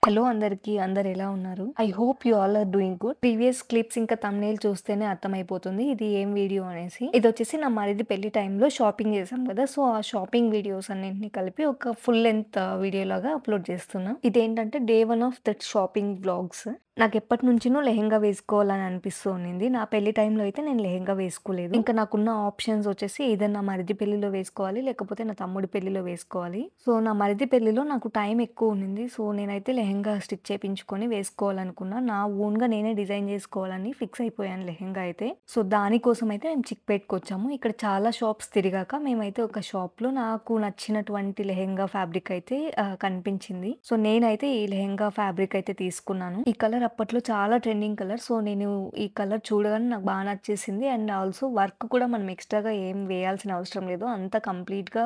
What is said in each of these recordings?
Hello అందరికీ. అందరు ఎలా ఉన్నారు? I hope you all are doing good. Previous clips ఇంకా థంబ్‌నెయిల్ చూస్తేనే అర్థమైపోతుంది ఇది ఏం వీడియో అనేసి. ఇదొచ్చేసి నా మరిది పెళ్లి టైంలో షాపింగ్ చేశాం కదా! సో, ఆ షాపింగ్ వీడియోస్ అన్నిటిని కలిపి ఒక ఫుల్ లెంగ్త్ వీడియో లాగా అప్‌లోడ్ చేస్తున్నా. ఇదేంటంటే day 1 of that shopping vlogs. నాకెప్పటినుంచినో లెహెంగా వేసుకోవాలని అనిపిస్తూ ఉండింది. నా పెళ్లి టైంలో అయితే నేను లెహెంగా వేసుకోలేదు. ఇంకా నాకున్న ఆప్షన్స్ వచ్చేసి ఐదర్ నా మరిది పెళ్లిలో వేసుకోవాలి, లేకపోతే నా తమ్ముడి పెళ్లిలో వేసుకోవాలి. సో, నా మరిది పెళ్లిలో నాకు టైం ఎక్కువ ఉండింది. సో, నేనైతే లెహెంగా స్టిచ్ చేపించుకొని వేసుకోవాలనుకున్నా. నా ఓన్‌గా నేనే డిజైన్ చేసుకోవాలని ఫిక్స్ అయిపోయాను లెహెంగా అయితే. సో, దానికోసం అయితే మేము చిక్‌పేట్‌కొచ్చాము. ఇక్కడ చాలా షాప్స్ తిరిగాక మేమైతే ఒక షాప్‌లో నాకు నచ్చినటువంటి లెహెంగా ఫ్యాబ్రిక్ అయితే కనిపించింది. సో, నేనైతే ఈ లెహెంగా ఫ్యాబ్రిక్ అయితే తీసుకున్నాను. ఈ కలర్ అప్పట్లో చాలా ట్రెండింగ్ కలర్. సో, నేను ఈ కలర్ చూడగానే నాకు బా నచ్చేసింది. అండ్ ఆల్సో వర్క్ కూడా మనం ఎక్స్‌ట్రాగా ఏం వేయాల్సిన అవసరం లేదు. అంతా కంప్లీట్‌గా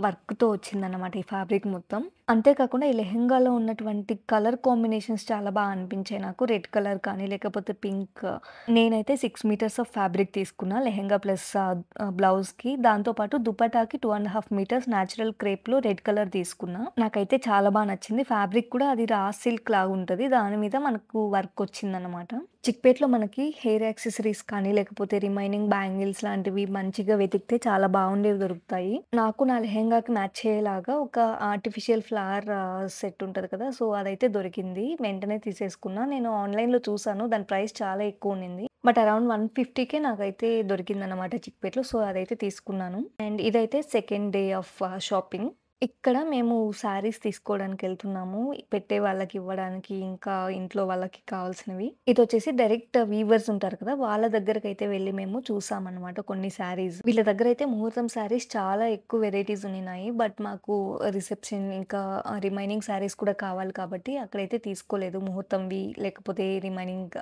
వర్క్‌తో వచ్చిందనమాట ఈ ఫ్యాబ్రిక్ మొత్తం. అంతే కాకుండా ఈ లెహెంగాలో ఉన్నటువంటి కలర్ కాంబినేషన్స్ చాలా బా అనిపించాయి నాకు. రెడ్ కలర్ కానీ, లేకపోతే పింక్. నేనైతే 6 మీటర్స్ ఆఫ్ ఫ్యాబ్రిక్ తీసుకున్నా. లెహెంగా ప్లస్ బ్లౌజ్‌కి. దాంతో పాటు దుపట్టాకి 2½ మీటర్స్ నేచురల్ క్రేప్‌లో రెడ్ కలర్ తీసుకున్నా. నాకైతే చాలా బా నచ్చింది. ఫ్యాబ్రిక్ కూడా అది రా సిల్క్ లాగుంటది. దాని మీద మనకు వర్క్ వచ్చిందనమాట. చిక్‌పేట్‌లో మనకి హెయిర్ యాక్సెసరీస్ కానీ, లేకపోతే రిమైనింగ్ బ్యాంగిల్స్ లాంటివి మంచిగా వెతికితే చాలా బాగుండేవి దొరుకుతాయి. నాకు నా లెహెంగాకి మ్యాచ్ అయ్యేలాగా ఒక ఆర్టిఫిషియల్ ఫ్లవర్ సెట్ ఉంటది కదా! సో, అదైతే దొరికింది. వెంటనే తీసేసుకున్నా. నేను ఆన్‌లైన్‌లో చూసాను. దాని ప్రైస్ చాలా ఎక్కువుండింది. బట్ అరౌండ్ 150కే నాకైతే దొరికిందనమాట చిక్‌పేట్‌లో. సో, అదైతే తీసుకున్నాను. అండ్ ఇదైతే సెకండ్ డే ఆఫ్ షాపింగ్. ఇక్కడ మేము శారీస్ తీసుకోవడానికెళ్తున్నాము. పెట్టే వాళ్ళకివ్వడానికి, ఇంకా ఇంట్లో వాళ్ళకి కావాల్సినవి. ఇదొచ్చేసి డైరెక్ట్ వీవర్స్ ఉంటారు కదా! వాళ్ళ దగ్గరకైతే వెళ్లి మేము చూసామనమాట కొన్ని శారీస్. వీళ్ళ దగ్గరైతే ముహూర్తం శారీస్ చాలా ఎక్కువ వెరైటీస్ ఉండినాయి. బట్ మాకు రిసెప్షన్ ఇంకా రిమైనింగ్ శారీస్ కూడా కావాలి కాబట్టి అక్కడైతే తీసుకోలేదు. ముహూర్తంవి లేకపోతే రిమైనింగ్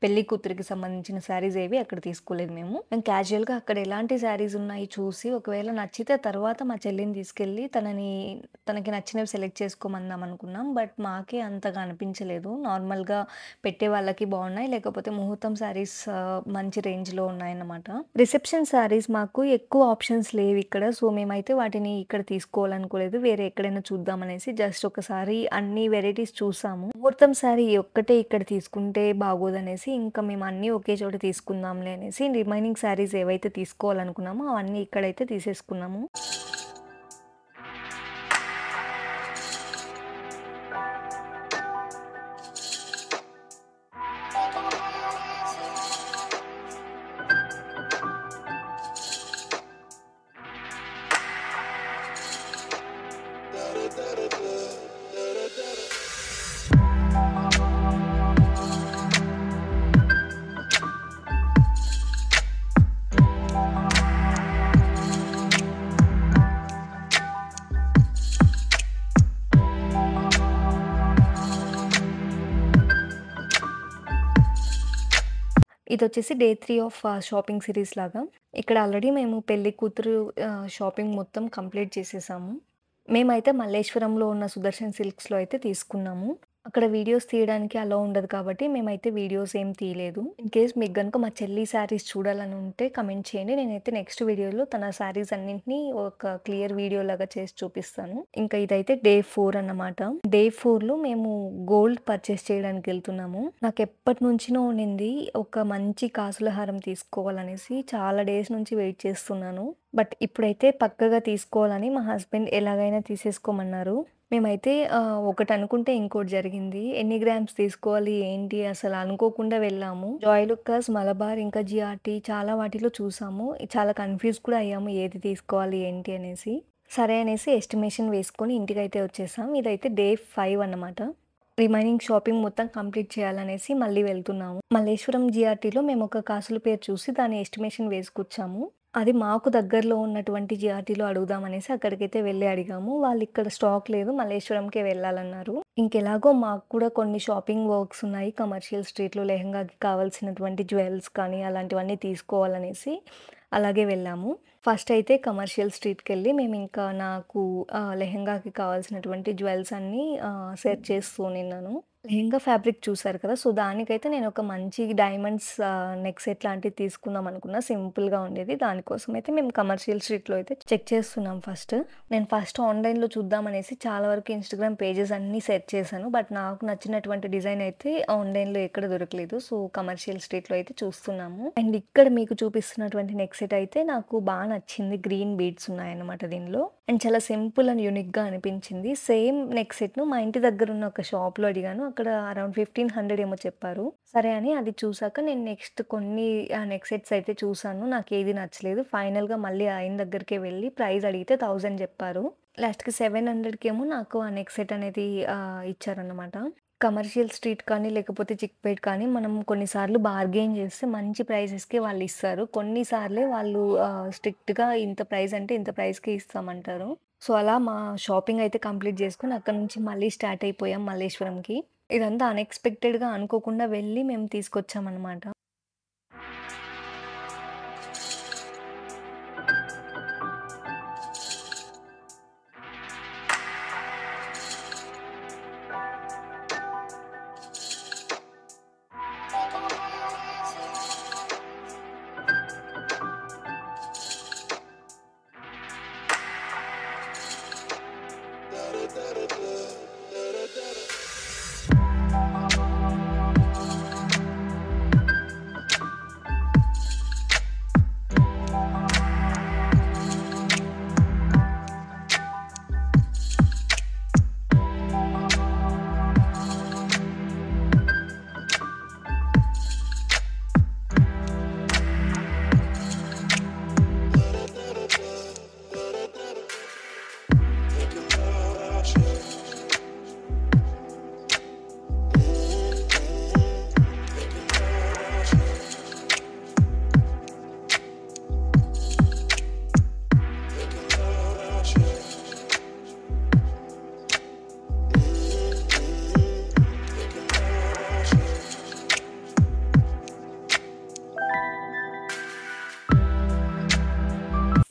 పెళ్లి కూతురికి సంబంధించిన శారీస్ ఏవి అక్కడ తీసుకోలేదు మేము. మేము క్యాజువల్‌గా అక్కడ ఎలాంటి శారీస్ ఉన్నాయి చూసి ఒకవేళ నచ్చితే తర్వాత మా చెల్లిని తీసుకెళ్ళి తనకి నచ్చినవి సెలెక్ట్ చేసుకోమందాం అనుకున్నాం. బట్ మాకే అంతగా అనిపించలేదు. నార్మల్‌గా పెట్టే వాళ్ళకి బాగున్నాయి. లేకపోతే ముహూర్తం శారీస్ మంచి రేంజ్‌లో ఉన్నాయన్నమాట. రిసెప్షన్ శారీస్ మాకు ఎక్కువ ఆప్షన్స్ లేవిక్కడ. సో, మేమైతే వాటిని ఇక్కడ తీసుకోవాలనుకోలేదు. వేరే ఎక్కడైనా చూద్దామనేసి జస్ట్ ఒకసారి అన్ని వెరైటీస్ చూసాము. ముహూర్తం శారీ ఒక్కటే ఇక్కడ తీసుకుంటే బాగోదనేసి ఇంకా మేము అన్నీ ఒకే చోట తీసుకుందాంలే అనేసి రిమైనింగ్ శారీస్ ఏవైతే తీసుకోవాలనుకున్నామో అవన్నీ ఇక్కడైతే తీసేసుకున్నాము. ఇదొచ్చేసి డే 3 ఆఫ్ షాపింగ్ సిరీస్ లాగా. ఇక్కడ ఆల్రెడీ మేము పెళ్లి కూతురు షాపింగ్ మొత్తం కంప్లీట్ చేసేసాము. మేమైతే మల్లేశ్వరంలో ఉన్న సుదర్శన్ సిల్క్స్‌లో అయితే తీసుకున్నాము. అక్కడ వీడియోస్ తీయడానికి అలో ఉండదు కాబట్టి మేమైతే వీడియోస్ ఏం తీయలేదు. ఇన్‌కేస్ మీకు గనుక మా చెల్లి శారీస్ చూడాలని ఉంటే కమెంట్ చేయండి. నేనైతే నెక్స్ట్ వీడియోలో తన శారీస్ అన్నింటిని ఒక క్లియర్ వీడియో లాగా చేసి చూపిస్తాను. ఇంకా ఇదైతే డే 4 అన్నమాట. డే 4లో మేము గోల్డ్ పర్చేస్ చేయడానికెళ్తున్నాము. నాకెప్పటినుంచినో ఉండింది ఒక మంచి కాసుల హారం తీసుకోవాలనేసి. చాలా డేస్ నుంచి వెయిట్ చేస్తున్నాను. బట్ ఇప్పుడైతే పక్కగా తీసుకోవాలని మా హస్బెండ్ ఎలాగైనా తీసేసుకోమన్నారు. మేమైతే ఒకటనుకుంటే ఇంకోటి జరిగింది. ఎన్ని గ్రామ్స్ తీసుకోవాలి ఏంటి అసలు అనుకోకుండా వెళ్ళాము. జాయ్‌లుకాస్, మలబార్ ఇంకా జిఆర్‌టీ చాలా వాటిలో చూసాము. చాలా కన్‌ఫ్యూజ్ కూడా అయ్యాము ఏది తీసుకోవాలి ఏంటి అనేసి. సరే అనేసి ఎస్టిమేషన్ వేసుకొని ఇంటికైతే వచ్చేసాం. ఇదైతే డే 5 అన్నమాట. రిమైనింగ్ షాపింగ్ మొత్తం కంప్లీట్ చేయాలనేసి మళ్ళీ వెళ్తున్నాము. మల్లేశ్వరం జిఆర్‌టీలో మేము ఒక కాసుల పేరు చూసి దాని ఎస్టిమేషన్ వేసుకొచ్చాము. అది మాకు దగ్గరలో ఉన్నటువంటి జిఆర్‌టీలో అడుగుదామనేసి అక్కడికైతే వెళ్లి అడిగాము. వాళ్ళిక్కడ స్టాక్ లేదు. మల్లేశ్వరంకే వెళ్ళాలన్నారు. ఇంకెలాగో మాకు కూడా కొన్ని షాపింగ్ వర్క్స్ ఉన్నాయి. కమర్షియల్ స్ట్రీట్‌లో లెహెంగాకి కావాల్సినటువంటి జ్యువెల్స్ కానీ అలాంటివన్నీ తీసుకోవాలనేసి అలాగే వెళ్ళాము. ఫస్ట్ అయితే కమర్షియల్ స్ట్రీట్‌కెళ్ళి మేమింకా నాకు లెహెంగాకి కావాల్సినటువంటి జ్యువెల్స్ అన్నీ సెర్చ్ చేస్తూ ఉండిన్నాను. లెహెంగా ఫ్యాబ్రిక్ చూసారు కదా! సో, దానికైతే నేనొక మంచి డైమండ్స్ నెక్ సెట్ లాంటిది తీసుకుందాం అనుకున్నా. సింపుల్‌గా ఉండేది. దానికోసమయితే మేము కమర్షియల్ స్ట్రీట్‌లో అయితే చెక్ చేస్తున్నాం ఫస్ట్. నేను ఫస్ట్ ఆన్‌లైన్‌లో చూద్దామనేసి చాలా వరకు ఇన్‌స్టాగ్రామ్ పేజెస్ అన్నీ సెర్చ్ చేశాను. బట్ నాకు నచ్చినటువంటి డిజైన్ అయితే ఆన్‌లైన్‌లో ఎక్కడ దొరకలేదు. సో, కమర్షియల్ స్ట్రీట్‌లో అయితే చూస్తున్నాము. అండ్ ఇక్కడ మీకు చూపిస్తున్నటువంటి నెక్ సెట్ అయితే నాకు నచ్చింది. గ్రీన్ బీడ్స్ ఉన్నాయన్నమాట దీనిలో. అండ్ చాలా సింపుల్ అండ్ యూనిక్‌గా అనిపించింది. సేమ్ నెక్ సెట్‌ను మా ఇంటి దగ్గరున్న ఒక షాప్‌లో అడిగాను. అక్కడ అరౌండ్ 1500 ఏమో చెప్పారు. సరే అని అది చూసాక నేను నెక్స్ట్ కొన్ని నెక్ సెట్స్ అయితే చూసాను. నాకేది నచ్చలేదు. ఫైనల్‌గా మళ్ళీ ఆయన దగ్గరికే వెళ్ళి ప్రైస్ అడిగితే 1000 చెప్పారు. లాస్ట్‌కి 700కేమో నాకు ఆ నెక్ సెట్ అనేది ఇచ్చారన్నమాట. కమర్షియల్ స్ట్రీట్ కానీ, లేకపోతే చిక్‌పేట్ కానీ మనం కొన్నిసార్లు బార్గెయిన్ చేస్తే మంచి ప్రైజెస్‌కే వాళ్ళిస్తారు. కొన్నిసార్లే వాళ్ళు స్ట్రిక్ట్‌గా ఇంత ప్రైస్ అంటే ఇంత ప్రైస్‌కే ఇస్తామంటారు. సో, అలా మా షాపింగ్ అయితే కంప్లీట్ చేసుకొని అక్కడి నుంచి మళ్ళీ స్టార్ట్ అయిపోయాం మల్లేశ్వరంకి. ఇదంతా అన్‌ఎక్స్‌పెక్టెడ్‌గా అనుకోకుండా వెళ్ళి మేము తీసుకొచ్చామనమాట.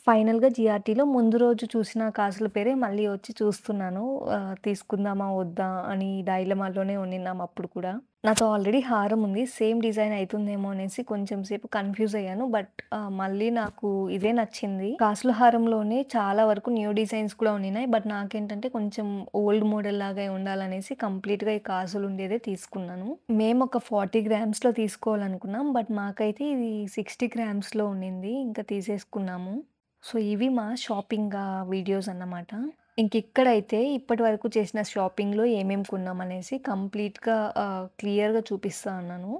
ఫైనల్‌గా జీఆర్టీలో ముందు రోజు చూసిన కాసుల పేరే మళ్ళీ వచ్చి చూస్తున్నాను. తీసుకుందామా? వద్దా? అని డైలమాలోనే ఉండిన్నాం అప్పుడు కూడా. నాతో ఆల్రెడీ హారం ఉంది. సేమ్ డిజైన్ అయితుందేమో అనేసి కొంచెం సేపు కన్‌ఫ్యూజ్ అయ్యాను. బట్ మళ్ళీ నాకు ఇదే నచ్చింది. కాసుల హారంలోనే చాలా వరకు న్యూ డిజైన్స్ కూడా ఉండినాయి. బట్ నాకేంటంటే కొంచెం ఓల్డ్ మోడల్ లాగా ఉండాలనేసి కంప్లీట్‌గా ఈ కాసులు ఉండేదే తీసుకున్నాను. మేమొక 40 గ్రామ్స్‌లో తీసుకోవాలనుకున్నాం. బట్ మాకైతే ఇది 60 గ్రామ్స్‌లో ఉండింది. ఇంకా తీసేసుకున్నాము. సో, ఇవి మా షాపింగ్ వీడియోస్ అన్నమాట. ఇంకిక్కడైతే ఇప్పటివరకు చేసిన షాపింగ్‌లో ఏమేం కొన్నామనేసి కంప్లీట్‌గా క్లియర్‌గా చూపిస్తా ఉన్నాను.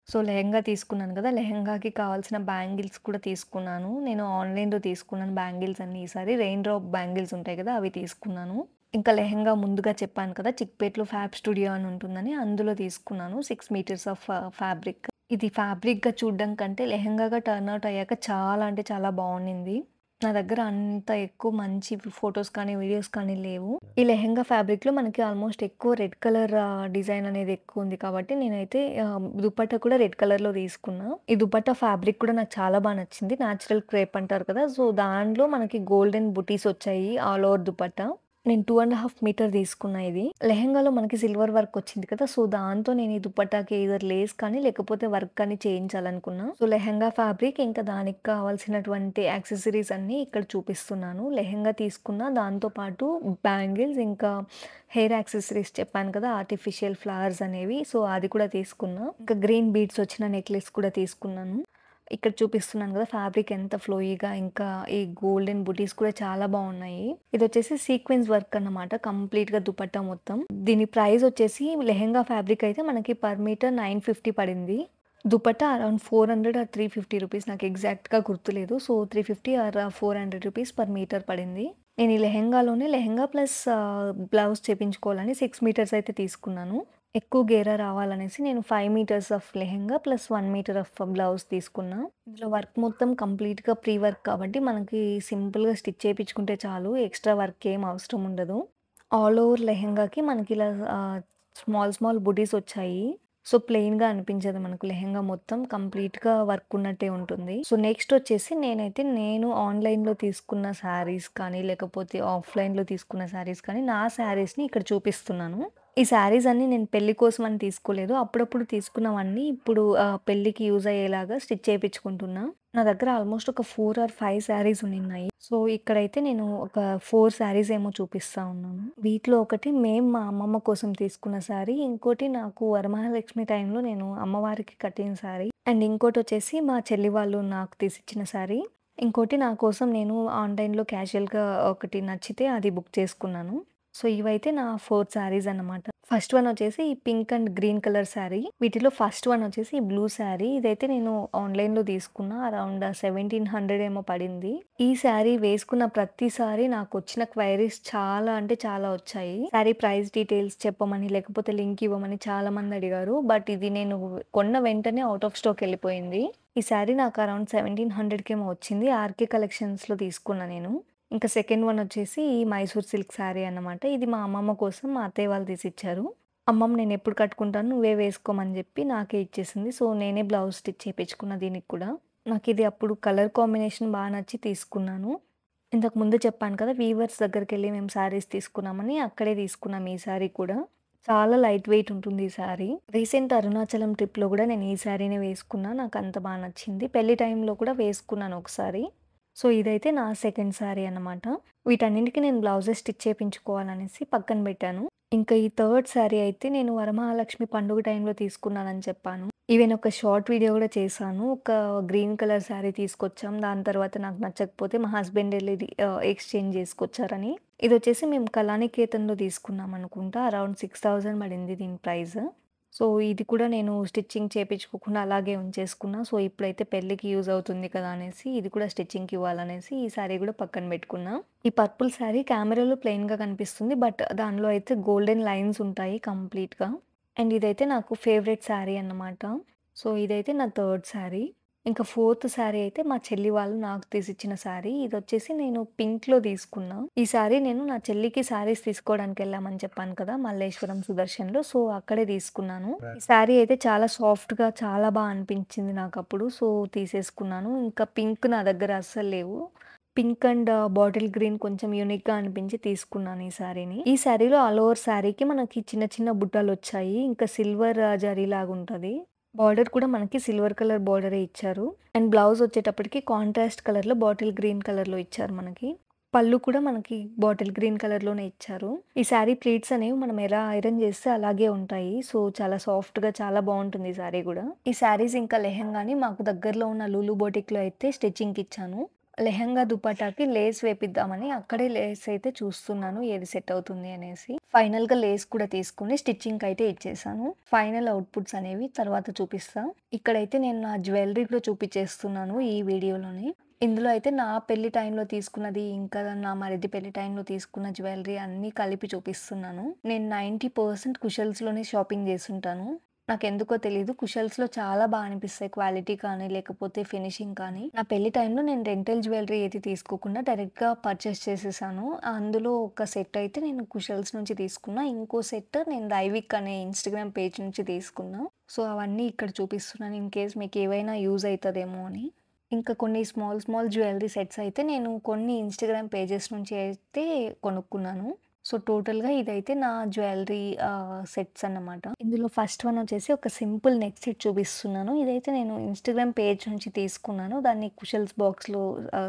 సో, లెహెంగా తీసుకున్నాను కదా! లెహెంగాకి కావాల్సిన బ్యాంగిల్స్ కూడా తీసుకున్నాను. నేను ఆన్‌లైన్‌లో తీసుకున్నాను బ్యాంగిల్స్ అన్నీ ఈసారి. రెయిన్ డ్రాప్ బ్యాంగిల్స్ ఉంటాయి కదా! అవి తీసుకున్నాను. ఇంకా లెహెంగా ముందుగా చెప్పాను కదా! చిక్‌పేట్‌లో ఫ్యాబ్ స్టూడియో అని ఉంటుందని అందులో తీసుకున్నాను. 6 మీటర్స్ ఆఫ్ ఫ్యాబ్రిక్. ఇది ఫ్యాబ్రిక్‌గా చూడడం కంటే లెహెంగాగా టర్న్ ఔట్ అయ్యాక చాలా అంటే చాలా బావుండింది. నా దగ్గర అంత ఎక్కువ మంచి ఫోటోస్ కానీ, వీడియోస్ కానీ లేవు. ఈ లెహెంగా ఫ్యాబ్రిక్‌లో మనకి ఆల్మోస్ట్ ఎక్కువ రెడ్ కలర్ డిజైన్ అనేది ఎక్కువుంది కాబట్టి నేనైతే దుపట్టా కూడా రెడ్ కలర్‌లో తీసుకున్నా. ఈ దుపట్టా ఫ్యాబ్రిక్ కూడా నాకు చాలా నచ్చింది. నేచురల్ క్రేప్ అంటారు కదా! సో, దాంట్లో మనకి గోల్డెన్ బుటీస్ వచ్చాయి ఆల్ ఓవర్ దుపట్టా. నేను 2½ మీటర్ తీసుకున్నా ఇది. లెహెంగాలో మనకి సిల్వర్ వర్క్ వచ్చింది కదా! సో, దాంతో నేను ఈ దుపట్టాకి ఎయిదర్ లేస్ కానీ, లేకపోతే వర్క్ కానీ చేయించాలనుకున్నా. సో, లెహెంగా ఫ్యాబ్రిక్ ఇంకా దానికి కావాల్సినటువంటి యాక్సెసరీస్ అన్నీ ఇక్కడ చూపిస్తున్నాను. లెహెంగా తీసుకున్నా, దాంతో పాటు బ్యాంగిల్స్ ఇంకా హెయిర్ యాక్సెసరీస్ చెప్పాను కదా! ఆర్టిఫిషియల్ ఫ్లవర్స్ అనేవి. సో, అది కూడా తీసుకున్నా. ఇంకా గ్రీన్ బీడ్స్ వచ్చిన నెక్లెస్ కూడా తీసుకున్నాను. ఇక్కడ చూపిస్తున్నాను కదా! ఫ్యాబ్రిక్ ఎంత ఫ్లోయీగా ఇంకా ఈ గోల్డెన్ బుటీస్ కూడా చాలా బావున్నాయి. ఇదొచ్చేసి సీక్వెన్స్ వర్క్ అన్నమాట. కంప్లీట్‌గా దుపట్టా మొత్తం. దీని ప్రైస్ వచ్చేసి లెహెంగా ఫ్యాబ్రిక్ అయితే మనకి పర్ మీటర్ 950 పడింది. దుపట్టా అరౌండ్ 400 ఆర్ 350 రూపీస్ నాకు ఎగ్జాక్ట్‌గా గుర్తులేదు. So, 350 or 400 rupees per metre పడింది. నేను ఈ లెహెంగాలోనే లెహెంగా ప్లస్ బ్లౌజ్ చేపించుకోవాలని 6 మీటర్స్ అయితే తీసుకున్నాను. ఎక్కువ గేరా రావాలనేసి నేను 5 metres of lehenga plus 1 metre of blouse తీసుకున్నా. ఇందులో వర్క్ మొత్తం కంప్లీట్‌గా ప్రీ వర్క్ కాబట్టి మనకి సింపుల్‌గా స్టిచ్ చేపించుకుంటే చాలు. ఎక్స్‌ట్రా వర్క్ ఏం అవసరం ఉండదు. ఆల్ ఓవర్ లెహెంగాకి మనకి ఇలా స్మాల్ స్మాల్ బుటీస్ వచ్చాయి. సో, ప్లెయిన్‌గా అనిపించదు మనకు లెహెంగా మొత్తం కంప్లీట్‌గా వర్క్ ఉన్నట్టే ఉంటుంది. సో, నెక్స్ట్ వచ్చేసి నేను ఆన్‌లైన్‌లో తీసుకున్న శారీస్ కానీ, లేకపోతే ఆఫ్‌లైన్‌లో తీసుకున్న శారీస్ కానీ, నా శారీస్‌ని ఇక్కడ చూపిస్తున్నాను. ఈ శారీస్ అన్నీ నేను పెళ్లి కోసమని తీసుకోలేదు. అప్పుడప్పుడు తీసుకున్నవన్నీ ఇప్పుడు పెళ్ళికి యూజ్ అయ్యేలాగా స్టిచ్ చేపించుకుంటున్నా. నా దగ్గర ఆల్మోస్ట్ ఒక 4 ఆర్ 5 శారీస్ ఉన్నిన్నాయి. సో, ఇక్కడైతే నేను ఒక 4 శారీస్ ఏమో చూపిస్తా ఉన్నాను. వీటిలో ఒకటి మేము మా అమ్మమ్మ కోసం తీసుకున్న శారీ. ఇంకోటి నాకు వరమహాలక్ష్మి టైంలో నేను అమ్మవారికి కట్టిన శారీ. అండ్ ఇంకోటొచ్చేసి మా చెల్లి వాళ్ళు నాకు తీసిచ్చిన శారీ. ఇంకోటి నా కోసం నేను ఆన్‌లైన్‌లో క్యాజువల్‌గా ఒకటి నచ్చితే అది బుక్ చేసుకున్నాను. సో, ఇవైతే నా 4 శారీస్ అన్నమాట. ఫస్ట్ వన్ వచ్చేసి ఈ pink and green colour sari. వీటిలో ఫస్ట్ వన్ వచ్చేసి ఈ బ్లూ శారీ. ఇదైతే నేను ఆన్‌లైన్‌లో తీసుకున్నా. అరౌండ్ 1700 ఏమో పడింది. ఈ శారీ వేసుకున్న ప్రతిసారి నాకొచ్చిన క్వైరీస్ చాలా అంటే చాలా వచ్చాయి. శారీ ప్రైస్ డీటెయిల్స్ చెప్పమని, లేకపోతే లింక్ ఇవ్వమని చాలామంది అడిగారు. బట్ ఇది నేను కొన్న వెంటనే ఔట్ ఆఫ్ స్టాక్ ఎళ్ళిపోయింది. ఈ శారీ నాకు అరౌండ్ 1700కేమో వచ్చింది. ఆర్‌కే కలెక్షన్స్‌లో తీసుకున్నా నేను. ఇంకా సెకండ్ వన్ వచ్చేసి ఈ మైసూర్ సిల్క్ శారీ అన్నమాట. ఇది మా అమ్మమ్మ కోసం మా అత్తయ్య వాళ్ళు తీసిచ్చారు. అమ్మమ్మ నేనెప్పుడు కట్టుకుంటాను నువ్వే వేసుకోమని జెప్పి నాకే ఇచ్చేసింది. సో, నేనే బ్లౌజ్ స్టిచ్ చేపించుకున్న దీనికి కూడా. నాకిది అప్పుడు కలర్ కాంబినేషన్ బా నచ్చి తీసుకున్నాను. ఇంతకు ముందు చెప్పాను కదా! వీవర్స్ దగ్గరికెళ్ళి మేము శారీస్ తీసుకున్నామని. అక్కడే తీసుకున్నాం ఈ శారీ కూడా. చాలా లైట్ వెయిట్ ఉంటుంది ఈ శారీ. రీసెంట్ అరుణాచలం ట్రిప్‌లో గూడా నేను ఈ శారీనే వేసుకున్నా. నాకంత బా నచ్చింది. పెళ్లి టైంలో కూడా వేసుకున్నాను ఒకసారి. సో, ఇదైతే నా సెకండ్ శారీ అన్నమాట. వీటన్నిటికి నేను బ్లౌజెస్ స్టిచ్ చేపించుకోవాలనేసి పక్కన పెట్టాను. ఇంకా ఈ థర్డ్ శారీ అయితే నేను వరమహాలక్ష్మి పండుగ టైంలో తీసుకున్నానని చెప్పాను. ఈవెన్ ఒక షార్ట్ వీడియో గూడా చేశాను. ఒక గ్రీన్ కలర్ శారీ తీసుకొచ్చాం. దాని తర్వాత నాకు నచ్చకపోతే మా హస్బెండ్ ఎళ్లి ఎక్స్‌చేంజ్ చేసుకొచ్చారని. ఇదొచ్చేసి మేము కళానికేతన్‌లో తీసుకున్నాం అనుకుంటా. అరౌండ్ 6000 పడింది దీని ప్రైస్. సో, ఇది కూడా నేను స్టిచ్చింగ్ చేపించుకోకుండా అలాగే ఉంచేసుకున్నా. సో, ఇప్పుడైతే పెళ్ళికి యూజ్ అవుతుంది కదా అనేసి ఇది కూడా స్టిచ్చింగ్‌కి ఇవ్వాలనేసి ఈ శారీ కూడా పక్కన పెట్టుకున్నా. ఈ పర్పుల్ శారీ కెమెరాలో ప్లెయిన్‌గా కనిపిస్తుంది. బట్ దానిలో అయితే గోల్డెన్ లైన్స్ ఉంటాయి కంప్లీట్‌గా. అండ్ ఇదైతే నాకు ఫేవరెట్ శారీ అన్నమాట. సో, ఇదైతే నా థర్డ్ శారీ. ఇంకా ఫోర్త్ శారీ అయితే మా చెల్లి వాళ్ళు నాకు తీసిచ్చిన శారీ. ఇదొచ్చేసి నేను పింక్‌లో తీసుకున్నా. ఈ శారీ నేను నా చెల్లికి శారీస్ తీసుకోవడానికెళ్ళామని చెప్పాను కదా! మల్లేశ్వరం సుదర్శన్‌లో. సో, అక్కడే తీసుకున్నాను. ఈ శారీ అయితే చాలా సాఫ్ట్‌గా చాలా బా అనిపించింది నాకప్పుడు. సో, తీసేసుకున్నాను. ఇంకా పింక్ నా దగ్గర అస్సలు లేవు. పింక్ అండ్ బాటిల్ గ్రీన్ కొంచెం యూనిక్‌గా అనిపించి తీసుకున్నాను ఈ శారీని. ఈ శారీలో ఆల్ ఓవర్ శారీకి మనకి చిన్న చిన్న బుట్టలొచ్చాయి. ఇంకా సిల్వర్ జరీలాగుంటది. బార్డర్ కూడా మనకి సిల్వర్ కలర్ బార్డరే ఇచ్చారు. అండ్ బ్లౌజ్ వచ్చేటప్పటికి కాంట్రాస్ట్ కలర్‌లో బాటిల్ గ్రీన్ కలర్‌లో ఇచ్చారు మనకి. పళ్ళు కూడా మనకి బాటిల్ గ్రీన్ కలర్‌లోనే ఇచ్చారు. ఈ శారీ ప్లీట్స్ అనేవి మనం ఎలా ఐరన్ చేస్తే అలాగే ఉంటాయి. సో, చాలా సాఫ్ట్‌గా చాలా బావుంటుంది ఈ శారీ గూడా. ఈ శారీస్ ఇంకా లెహెంగాని మాకు దగ్గరలో ఉన్న లూలు బొటిక్‌లో అయితే స్టిచ్చింగ్‌కిచ్చాను. లెహెంగా దుపట్టాకి లేస్ వేపిద్దామని అక్కడే లేస్ అయితే చూస్తున్నాను ఏది సెట్ అవుతుంది అనేసి. ఫైనల్‌గా లేస్ కూడా తీసుకొని స్టిచ్చింగ్‌కయితే ఇచ్చేసాను. ఫైనల్ అవుట్‌పుట్స్ అనేవి తర్వాత చూపిస్తా. ఇక్కడైతే నేను నా జ్యువెల్లరీ కూడా చూపిచ్చేస్తున్నాను ఈ వీడియోలోనే. ఇందులో అయితే నా పెళ్లి టైంలో తీసుకున్నది, ఇంకా నా మరిది పెళ్లి టైంలో తీసుకున్న జ్యువెల్లరీ అన్నీ కలిపి చూపిస్తున్నాను. నేను 90% కుషల్స్‌లోనే షాపింగ్ చేసుంటాను. నాకెందుకో తెలీదు. కుషల్స్‌లో చాలా బా అనిపిస్తాయి. క్వాలిటీ కానీ, లేకపోతే ఫినిషింగ్ కానీ. నా పెళ్లి టైంలో నేను రెంటల్ జ్యువెల్లరీ ఏది తీసుకోకుండా డైరెక్ట్‌గా పర్చేస్ చేసేసాను. అందులో ఒక సెట్ అయితే నేను కుషల్స్ నుంచి తీసుకున్నా. ఇంకో సెట్ నేను దైవిక్ అనే ఇన్‌స్టాగ్రామ్ పేజ్ నుంచి తీసుకున్నా. సో, అవన్నీ ఇక్కడ చూపిస్తున్నాను. ఇన్ కేస్ మీకు ఏవైనా యూజ్ అయితదేమో అని. ఇంకా కొన్ని స్మాల్ స్మాల్ జ్యువెల్లరీ సెట్స్ అయితే నేను కొన్ని ఇన్‌స్టాగ్రామ్ పేజెస్ నుంచి అయితే కొనుక్కున్నాను. సో, టోటల్‌గా ఇదైతే నా జ్యువెల్లరీ సెట్స్ అన్నమాట. ఇందులో ఫస్ట్ వన్ వచ్చేసి ఒక సింపుల్ నెక్ సెట్ చూపిస్తున్నాను. ఇదైతే నేను ఇన్‌స్టాగ్రామ్ పేజ్ నుంచి తీసుకున్నాను. దాన్ని కుషల్స్ బాక్స్‌లో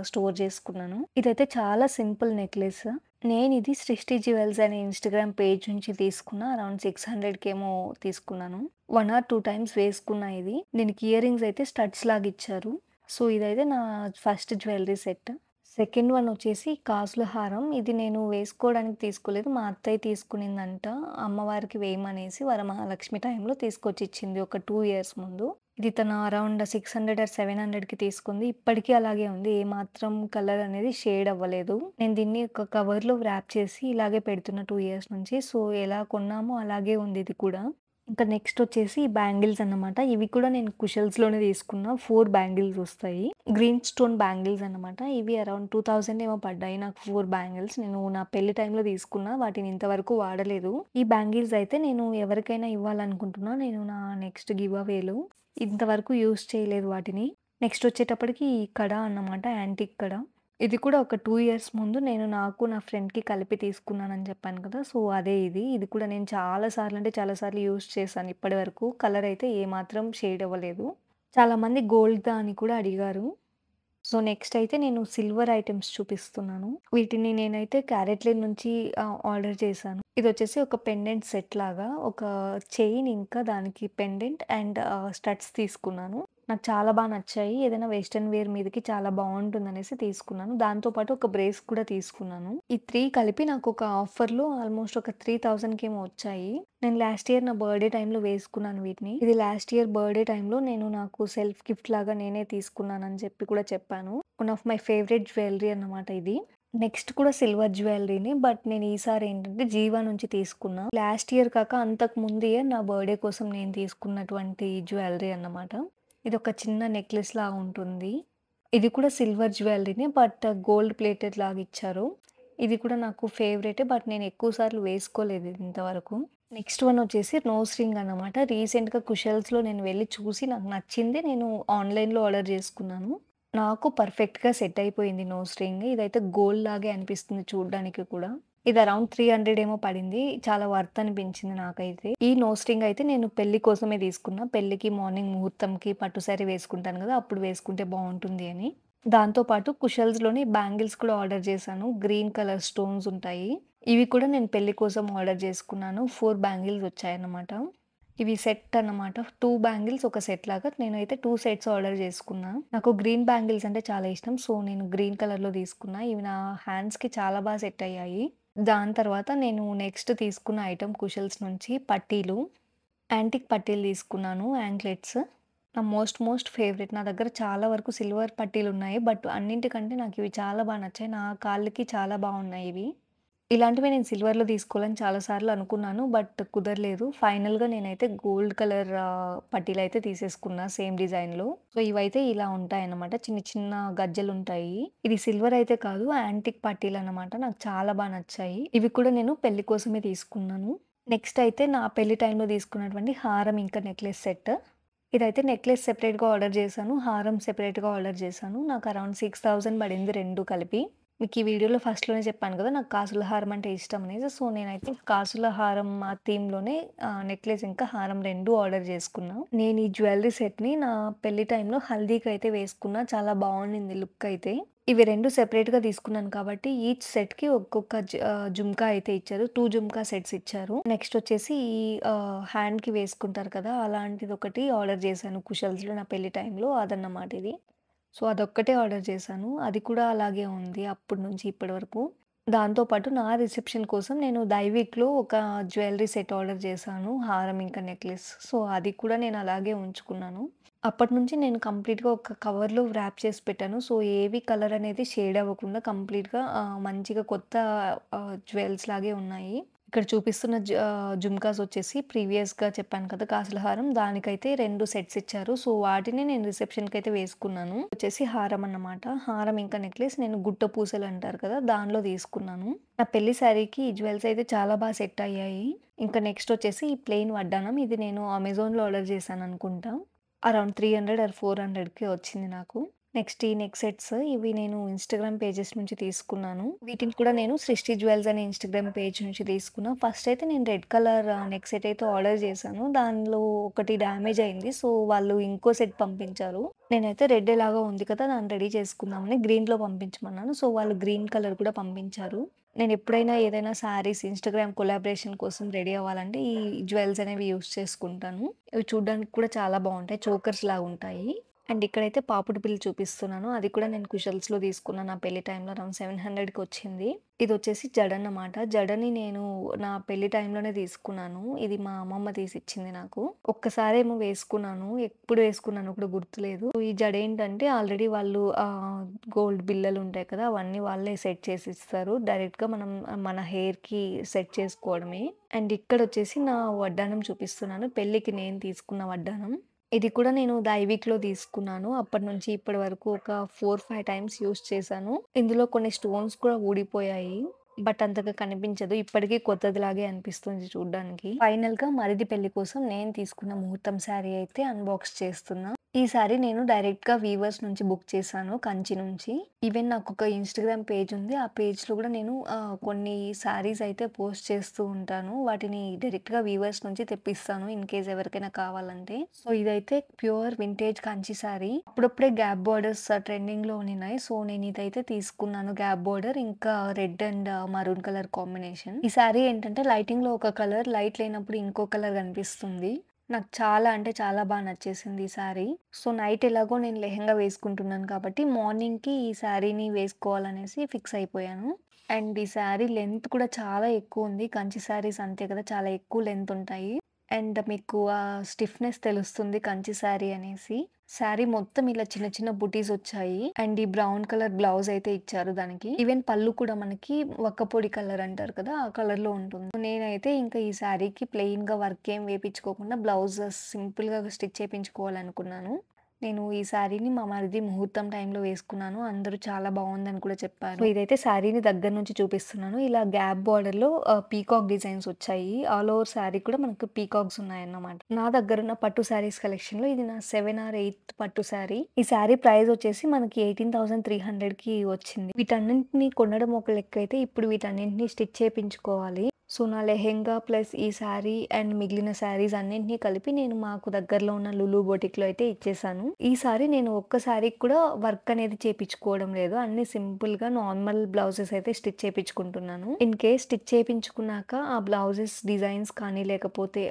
స్టోర్ చేసుకున్నాను. ఇదైతే చాలా సింపుల్ నెక్లెస్. నేనిది సృష్టి జ్యువెల్స్ అనే ఇన్‌స్టాగ్రామ్ పేజ్ నుంచి తీసుకున్నా. అరౌండ్ 600కేమో తీసుకున్నాను. 1 ఆర్ 2 టైమ్స్ వేసుకున్నా ఇది. దీనికి ఇయర్ రింగ్స్ అయితే స్టడ్స్ లాగా ఇచ్చారు. సో, ఇదైతే నా first jewellery set. Second one వచ్చేసి కాసుల హారం. ఇది నేను వేసుకోవడానికి తీసుకోలేదు. మా అత్తయ్య తీసుకునిందంట. అమ్మవారికి వేయమనేసి వరమహాలక్ష్మి టైంలో తీసుకొచ్చిచ్చింది ఒక 2 ఇయర్స్ ముందు. ఇది తను అరౌండ్ 600 ఆర్ 700కి తీసుకుంది. ఇప్పటికి అలాగే ఉంది. ఏమాత్రం కలర్ అనేది షేడ్ అవ్వలేదు. నేను దీన్ని ఒక కవర్‌లో వ్రాప్ చేసి ఇలాగే పెడుతున్నా 2 ఇయర్స్ నుంచి. సో, ఎలా కొన్నామో అలాగే ఉంది ఇది కూడా. ఇంకా నెక్స్ట్ వచ్చేసి బ్యాంగిల్స్ అన్నమాట. ఇవి కూడా నేను కుషల్స్‌లోనే తీసుకున్నా. 4 బ్యాంగిల్స్ వస్తాయి. గ్రీన్ స్టోన్ బ్యాంగిల్స్ అన్నమాట. ఇవి అరౌండ్ 2000 ఏమో పడ్డాయి నాకు 4 బ్యాంగిల్స్. నేను నా పెళ్లి టైంలో తీసుకున్నా. వాటిని ఇంతవరకు వాడలేదు. ఈ బ్యాంగిల్స్ అయితే నేను ఎవరికైనా ఇవ్వాలనుకుంటున్నా. నేను నా నెక్స్ట్ గివ్ అవేలో. ఇంతవరకు యూజ్ చేయలేదు వాటిని. నెక్స్ట్ వచ్చేటప్పటికి ఈ కడ అన్నమాట. యాంటిక్ కడ. ఇది కూడా ఒక 2 ఇయర్స్ ముందు నేను నాకు నా ఫ్రెండ్‌కి కలిపి తీసుకున్నానని చెప్పాను కదా! సో, అదే ఇది. ఇది కూడా నేను చాలా సార్లు అంటే చాలా సార్లు యూజ్ చేశాను ఇప్పటి వరకు. కలర్ అయితే ఏమాత్రం షేడ్ అవ్వలేదు. చాలామంది గోల్డ్‌దా అని కూడా అడిగారు. సో, నెక్స్ట్ అయితే నేను సిల్వర్ ఐటెమ్స్ చూపిస్తున్నాను. వీటిని నేనైతే క్యారెట్‌లీ నుంచి ఆర్డర్ చేశాను. ఇదొచ్చేసి ఒక పెండెంట్ సెట్ లాగా ఒక చైన్ ఇంకా దానికి పెండెంట్ అండ్ స్టడ్స్ తీసుకున్నాను. నాకు చాలా నచ్చాయి. ఏదైనా వెస్టర్న్ వేర్ మీదకి చాలా బావుంటుందనేసి తీసుకున్నాను. దాంతో పాటు ఒక బ్రేస్ కూడా తీసుకున్నాను. ఈ 3 కలిపి నాకొక ఆఫర్‌లో ఆల్‌మోస్ట్ ఒక 3000కేమో వచ్చాయి. నేను లాస్ట్ ఇయర్ నా బర్త్‌డే టైమ్‌లో వేసుకున్నాను వీటిని. ఇది లాస్ట్ ఇయర్ బర్త్‌డే టైమ్‌లో నేను నాకు సెల్ఫ్ గిఫ్ట్ లాగా నేనే తీసుకున్నానని చెప్పి కూడా చెప్పాను. One of my favourite jewellery అన్నమాట ఇది. నెక్స్ట్ కూడా సిల్వర్ జ్యువెల్లరీనే. బట్ నేను ఈసారి ఏంటంటే జీవా నుంచి తీసుకున్నా. లాస్ట్ ఇయర్ కాక అంతకు ముందు ఇయర్ నా బర్త్‌డే కోసం నేను తీసుకున్నటువంటి జ్యువెల్లరీ అన్నమాట. ఇదొక చిన్న నెక్లెస్ లాగా ఉంటుంది. ఇది కూడా సిల్వర్ జ్యువెల్లరీనే. బట్ గోల్డ్ ప్లేటెడ్ లాగా ఇచ్చారు. ఇది కూడా నాకు ఫేవరెటే. బట్ నేను ఎక్కువ సార్లు వేసుకోలేదు ఇది ఇంతవరకు. నెక్స్ట్ వన్ వచ్చేసి నోస్ రింగ్ అన్నమాట. రీసెంట్‌గా కుషల్స్‌లో నేను వెళ్లి చూసి నాకు నచ్చింది. నేను ఆన్‌లైన్‌లో ఆర్డర్ చేసుకున్నాను. నాకు పర్ఫెక్ట్‌గా సెట్ అయిపోయింది నోస్ రింగ్. ఇదైతే గోల్డ్ లాగే అనిపిస్తుంది చూడ్డానికి కూడా. ఇది అరౌండ్ 300 ఏమో పడింది. చాలా వర్త్ అనిపించింది నాకైతే. ఈ నోస్ రింగ్ అయితే నేను పెళ్లి కోసమే తీసుకున్నా. పెళ్ళికి మార్నింగ్ ముహూర్తంకి పట్టు సారీ వేసుకుంటాను గదా! అప్పుడు వేసుకుంటే బావుంటుంది అని. దాంతో పాటు కుషల్స్‌లోని బ్యాంగిల్స్ కూడా ఆర్డర్ చేశాను. గ్రీన్ కలర్ స్టోన్స్ ఉంటాయి. ఇవి కూడా నేను పెళ్లి కోసం ఆర్డర్ చేసుకున్నాను. 4 బ్యాంగిల్స్ వచ్చాయన్నమాట. ఇవి సెట్ అన్నమాట. 2 బ్యాంగిల్స్ ఒక సెట్ లాగా. నేనైతే 2 సెట్స్ ఆర్డర్ చేసుకున్నా. నాకు గ్రీన్ బ్యాంగిల్స్ అంటే చాలా ఇష్టం. సో, నేను గ్రీన్ కలర్‌లో తీసుకున్నా. ఇవి నా హ్యాండ్స్‌కి చాలా సెట్ అయ్యాయి. దాని తర్వాత నేను నెక్స్ట్ తీసుకున్న ఐటెమ్ కుషల్స్ నుంచి పట్టీలు. యాంటిక్ పట్టీలు తీసుకున్నాను. యాంక్లెట్స్. నా మోస్ట్ ఫేవరెట్. నా దగ్గర చాలా వరకు సిల్వర్ పట్టీలున్నాయి. బట్ అన్నింటికంటే నాకివి చాలా నచ్చాయి. నా కాళ్ళకి చాలా బావున్నాయి ఇవి. ఇలాంటివి నేను సిల్వర్‌లో తీసుకోవాలని చాలా సార్లు అనుకున్నాను. బట్ కుదరలేదు. ఫైనల్‌గా నేనైతే గోల్డ్ కలర్ పట్టీలైతే తీసేసుకున్నా సేమ్ డిజైన్‌లో. సో, ఇవైతే ఇలా ఉంటాయన్నమాట. చిన్న చిన్న గజ్జెలుంటాయి. ఇది సిల్వర్ అయితే కాదు యాంటిక్ పట్టీలన్నమాట. నాకు చాలా నచ్చాయి. ఇవి కూడా నేను పెళ్లి కోసమే తీసుకున్నాను. నెక్స్ట్ అయితే నా పెళ్లి టైమ్‌లో తీసుకున్నటువంటి హారం ఇంకా నెక్లెస్ సెట్. ఇదైతే నెక్లెస్ సెపరేట్‌గా ఆర్డర్ చేశాను. హారం సెపరేట్‌గా ఆర్డర్ చేశాను. నాకు అరౌండ్ 6000 పడింది 2 కలిపి. మీకు ఈ వీడియోలో ఫస్ట్‌లోనే చెప్పాను కదా! నాకు కాసుల హారం అంటే ఇష్టం అనేసి. సో, నేనైతే కాసుల హారం ఆ థీమ్‌లోనే నెక్లెస్ ఇంకా హారం 2 ఆర్డర్ చేసుకున్నా. నేను ఈ జ్యువెల్లరీ సెట్‌ని నా పెళ్లి టైమ్‌లో హల్దీకైతే వేసుకున్నా. చాలా బావుండింది లుక్ అయితే. ఇవి 2 సెపరేట్‌గా తీసుకున్నాను కాబట్టి ఈచ్ సెట్‌కి ఒక్కొక్క జుంకా అయితే ఇచ్చారు. 2 జుంకా సెట్స్ ఇచ్చారు. నెక్స్ట్ వచ్చేసి ఈ హ్యాండ్‌కి వేసుకుంటారు కదా! అలాంటిదొకటి ఆర్డర్ చేశాను కుషల్స్‌లో నా పెళ్లి టైమ్‌లో అదన్నమాట ఇది. సో, అదొక్కటే ఆర్డర్ చేశాను. అది కూడా అలాగే ఉంది అప్పటి నుంచి ఇప్పటి వరకు. దాంతో పాటు నా రిసెప్షన్ కోసం నేను దైవిక్‌లో ఒక జ్యువెల్లరీ సెట్ ఆర్డర్ చేశాను. హారం ఇంకా నెక్లెస్. సో, అది కూడా నేను అలాగే ఉంచుకున్నాను. అప్పటినుంచి నేను కంప్లీట్‌గా ఒక కవర్‌లో వ్రాప్ చేసి పెట్టాను. సో, ఏవి కలర్ అనేది షేడ్ అవ్వకుండా కంప్లీట్‌గా మంచిగా కొత్త జ్యువెల్స్ లాగే ఉన్నాయి. ఇక్కడ చూపిస్తున్న జుమ్కాస్ వచ్చేసి ప్రీవియస్‌గా చెప్పాను కదా! కాసుల హారం దానికైతే 2 సెట్స్ ఇచ్చారు. సో, వాటిని నేను రిసెప్షన్‌కైతే వేసుకున్నాను. వచ్చేసి హారం అన్నమాట. హారం ఇంకా నెక్లెస్ నేను గుట్ట పూసలు అంటారు కదా! దానిలో తీసుకున్నాను. నా పెళ్లి శారీకి ఈ జ్యువెల్స్ అయితే చాలా సెట్ అయ్యాయి. ఇంకా నెక్స్ట్ వచ్చేసి ఈ ప్లెయిన్ వడ్డానం. ఇది నేను అమెజాన్‌లో ఆర్డర్ చేశాననుకుంటా. అరౌండ్ 300 ఆర్ 400కి వచ్చింది నాకు. నెక్స్ట్ ఈ నెక్ సెట్స్ ఇవి నేను ఇన్‌స్టాగ్రామ్ పేజెస్ నుంచి తీసుకున్నాను. వీటిని కూడా నేను 'సృష్టి జ్యువెల్స్' అనే ఇన్‌స్టాగ్రామ్ పేజ్ నుంచి తీసుకున్నా. ఫస్ట్ అయితే నేను రెడ్ కలర్ నెక్ సెట్ అయితే ఆర్డర్ చేశాను. దానిలో ఒకటి డ్యామేజ్ అయింది. సో, వాళ్ళు ఇంకో సెట్ పంపించారు. నేనైతే రెడ్ ఎలాగో ఉంది కదా! దాన్ని రెడీ చేసుకుందామని గ్రీన్‌లో పంపించమన్నాను. సో, వాళ్ళు గ్రీన్ కలర్ కూడా పంపించారు. నేను ఎప్పుడైనా ఏదైనా శారీస్ ఇన్‌స్టాగ్రామ్ కొలాబరేషన్ కోసం రెడీ అవ్వాలంటే ఈ జ్యువెల్స్ అనేవి యూజ్ చేసుకుంటాను. ఇవి చూడ్డానికి కూడా చాలా బావుంటాయి. చోకర్స్ లాగుంటాయి. అండ్ ఇక్కడైతే పాపిడి బిళ్ళ చూపిస్తున్నాను. అది కూడా నేను కుషల్స్‌లో తీసుకున్నాను. నా పెళ్లి టైమ్‌లో అరౌండ్ 700కి వచ్చింది. ఇదొచ్చేసి జడన్నమాట. జడని నేను నా పెళ్లి టైమ్‌లోనే తీసుకున్నాను. ఇది మా అమ్మమ్మ తీసిచ్చింది నాకు. ఒక్కసారేమో వేసుకున్నాను. ఎప్పుడు వేసుకున్నానో కూడా గుర్తులేదు. ఈ జడేంటంటే ఆల్రెడీ వాళ్ళు గోల్డ్ బిళ్ళలుంటాయి కదా! అవన్నీ వాళ్ళే సెట్ చేసిస్తారు. డైరెక్ట్‌గా మనం మన హెయిర్‌కి సెట్ చేసుకోవడమే. అండ్ ఇక్కడొచ్చేసి నా వడ్డానం చూపిస్తున్నాను. పెళ్ళికి నేను తీసుకున్న వడ్డానం. ఇది కూడా నేను దైవిక్‌లో తీసుకున్నాను. అప్పటినుంచి ఇప్పటి వరకు ఒక 4, 5 టైమ్స్ యూజ్ చేశాను. ఇందులో కొన్ని స్టోన్స్ కూడా ఊడిపోయాయి. బట్ అంతగా కనిపించదు. ఇప్పటికి కొత్తదిలాగే అనిపిస్తుంది చూడ్డానికి. ఫైనల్‌గా మరిది పెళ్లి కోసం నేను తీసుకున్న ముహూర్తం శారీ అయితే అన్బాక్స్ చేస్తున్నా. ఈ సారీ నేను డైరెక్ట్‌గా వీవర్స్ నుంచి బుక్ చేశాను కంచి నుంచి. ఈవెన్ నాకొక ఇన్‌స్టాగ్రామ్ పేజ్ ఉంది. ఆ పేజ్‌లో కూడా నేను కొన్ని సారీస్ అయితే పోస్ట్ చేస్తూ ఉంటాను. వాటిని డైరెక్ట్‌గా వీవర్స్ నుంచి తెప్పిస్తాను ఇన్ కేస్ ఎవరికైనా కావాలంటే. సో, ఇదైతే ప్యూర్ వింటేజ్ కంచి సారీ. అప్పుడప్పుడే గ్యాప్ బోర్డర్స్ ట్రెండింగ్‌లో ఉన్నాయి. సో, నేను ఇదైతే తీసుకున్నాను గ్యాప్ బోర్డర్ ఇంకా red and maroon colour combination. ఈ సారీ ఏంటంటే లైటింగ్‌లో ఒక కలర్, లైట్ లేనప్పుడు ఇంకో కలర్ కనిపిస్తుంది. నాకు చాలా అంటే చాలా నచ్చేసింది ఈ సారీ. సో, నైట్ ఎలాగో నేను లెహెంగా వేసుకుంటున్నాను కాబట్టి మార్నింగ్‌కి ఈ సారీని వేసుకోవాలనేసి ఫిక్స్ అయిపోయాను. అండ్ ఈ సారీ లెంత్ కూడా చాలా ఎక్కువుంది. కంచి సారీస్ అంతే కదా! చాలా ఎక్కువ లెంత్ ఉంటాయి. అండ్ మీకు ఆ స్టిఫ్‌నెస్ తెలుస్తుంది కంచి సారీ అనేసి. సారీ మొత్తం ఇలా చిన్న చిన్న బుటీస్ వచ్చాయి. అండ్ ఈ బ్రౌన్ కలర్ బ్లౌజ్ అయితే ఇచ్చారు దానికి. ఈవెన్ పళ్ళు కూడా మనకి వక్కపొడి కలర్ అంటారు కదా! ఆ కలర్‌లో ఉంటుంది. నేనైతే ఇంకా ఈ సారీకి ప్లెయిన్‌గా వర్క్ ఏం వేపించుకోకుండా బ్లౌజ్ సింపుల్‌గా స్టిచ్ చేపించుకోవాలనుకున్నాను. నేను ఈ సారీని మా మరిది ముహూర్తం టైంలో వేసుకున్నాను. అందరూ చాలా బావుందని కూడా చెప్పారు. సో, ఇదైతే సారీని దగ్గర నుంచి చూపిస్తున్నాను. ఇలా గ్యాప్ బోర్డర్‌లో పీకాక్ డిజైన్స్ వచ్చాయి. ఆల్ ఓవర్ సారీ కూడా మనకు పీకాక్స్ ఉన్నాయన్నమాట. నా దగ్గరున్న పట్టు సారీస్ కలెక్షన్‌లో ఇది నా 7 ఆర్ 8 పట్టు సారీ. ఈ సారీ ప్రైస్ వచ్చేసి మనకి 18,300కి వచ్చింది. వీటన్నింటిని కొనడం ఒక లెక్కైతే ఇప్పుడు వీటన్నింటిని స్టిచ్ చేపించుకోవాలి. సో, నా లెహెంగా ప్లస్ ఈ సారీ అండ్ మిగిలిన సారీస్ అన్నింటిని కలిపి నేను మాకు దగ్గరలో ఉన్న లులు బొటిక్‌లో అయితే ఇచ్చేసాను. ఈ సారీ నేను ఒక్క సారీకి కూడా వర్క్ అనేది చేపించుకోవడం లేదు. అన్నీ సింపుల్‌గా నార్మల్ బ్లౌజెస్ అయితే స్టిచ్ చేపించుకుంటున్నాను. ఇన్ కేస్ స్టిచ్ చేపించుకున్నాక ఆ బ్లౌజెస్ డిజైన్స్ కానీ లేకపోతే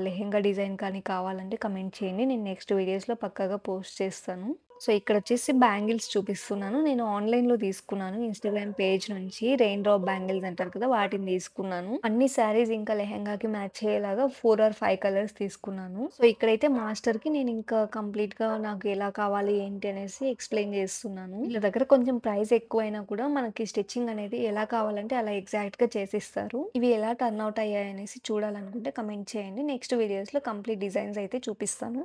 లెహెంగా డిజైన్ కానీ కావాలంటే కమెంట్ చేయండి. నేను నెక్స్ట్ వీడియోస్‌లో పక్కాగా పోస్ట్ చేస్తాను. సో, ఇక్కడొచ్చేసి బ్యాంగిల్స్ చూపిస్తున్నాను. నేను ఆన్‌లైన్‌లో తీసుకున్నాను. ఇన్‌స్టాగ్రామ్ పేజ్ నుంచి రెయిన్ డ్రాప్ బ్యాంగిల్స్ అంటారు కదా! వాటిని తీసుకున్నాను. అన్ని శారీస్ ఇంకా లెహెంగాకి మ్యాచ్ అయ్యేలాగా 4 ఆర్ 5 కలర్స్ తీసుకున్నాను. సో, ఇక్కడైతే మాస్టర్‌కి నేను ఇంకా కంప్లీట్‌గా నాకు ఎలా కావాలి ఏంటి అనేసి ఎక్స్‌ప్లెయిన్ చేస్తున్నాను. వీళ్ళ దగ్గర కొంచెం ప్రైస్ ఎక్కువైనా కూడా మనకి స్టిచ్చింగ్ అనేది ఎలా కావాలంటే అలా ఎగ్జాక్ట్‌గా చేసిస్తారు. ఇవి ఎలా టర్న్ ఔట్ అయ్యాయనేసి చూడాలనుకుంటే కమెంట్ చేయండి. నెక్స్ట్ వీడియోస్‌లో కంప్లీట్ డిజైన్స్ అయితే చూపిస్తాను.